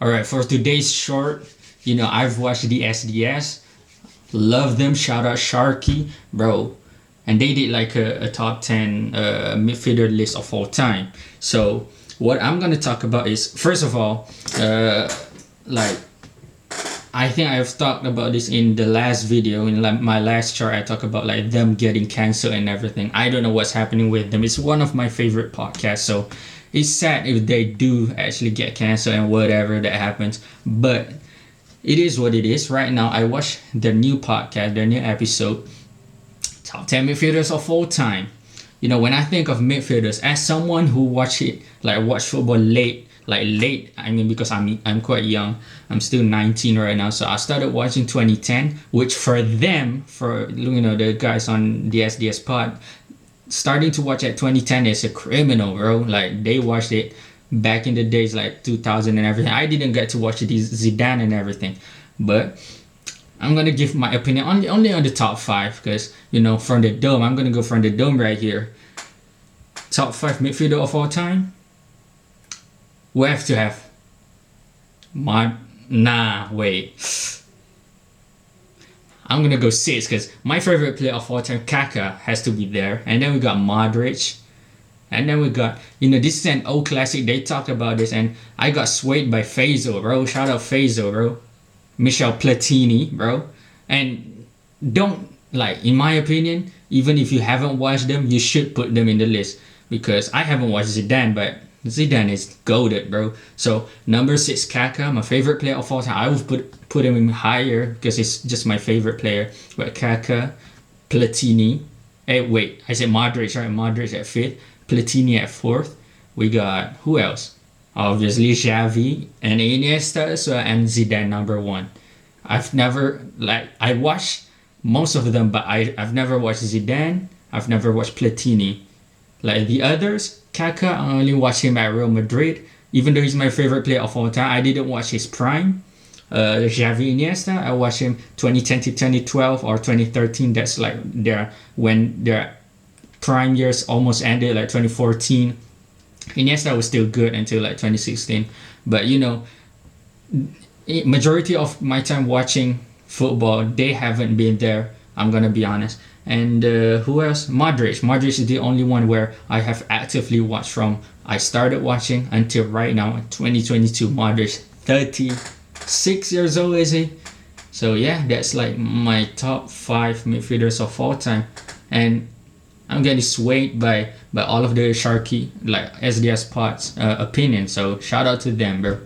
All right, for today's short, I've watched the SDS. Love them. Shout out Sharky, bro. And they did like a top 10 midfielder list of all time. So what I'm gonna talk about is, first of all, like I think I've talked about this in the last video, in like my last chart. I talk about like them getting canceled and everything. I don't know what's happening with them. It's one of my favorite podcasts, so it's sad if they do actually get canceled and whatever that happens. But it is what it is. Right now, I watched their new podcast, their new episode, Top 10 Midfielders of All Time. When I think of midfielders, as someone who watch football late, I mean, because I'm quite young. I'm still 19 right now, so I started watching 2010, which for them, for the guys on the SDS pod, starting to watch at 2010 is a criminal, bro. Like, they watched it back in the days, like 2000 and everything. I didn't get to watch these Zidane and everything, but I'm gonna give my opinion only on the top 5, because from the dome, I'm gonna go from the dome right here. Top 5 midfielder of all time. We have to have wait. I'm gonna go 6, because my favorite player of all time, Kaká, has to be there. And then we got Modric. And then we got, this is an old classic. They talked about this, and I got swayed by Faisal, bro. Shout out Faisal, bro. Michel Platini, bro. And in my opinion, even if you haven't watched them, you should put them in the list. Because I haven't watched Zidane, but Zidane is goated, bro. So number 6, Kaká, my favorite player of all time. I would put him in higher because he's just my favorite player. But Kaká, Platini. Wait, I said Modric, right? Modric at 5th. Platini at 4th. We got who else? Obviously Xavi and Iniesta as well, and Zidane number 1. I've never I watched most of them, but I've never watched Zidane. I've never watched Platini. Like the others, Kaká, I only watched him at Real Madrid. Even though he's my favorite player of all time, I didn't watch his prime. Xavi, Iniesta, I watched him 2010 to 2012 or 2013. That's like when their prime years almost ended, like 2014. Iniesta was still good until like 2016. But majority of my time watching football, they haven't been there. I'm gonna be honest. And who else? Modric. Modric is the only one where I have actively watched from I started watching until right now, 2022. Modric, 36 years old, is he? So yeah, that's like my top 5 midfielders of all time. And I'm getting swayed by all of the Sharky, like SDS pods opinion. So shout out to them, bro.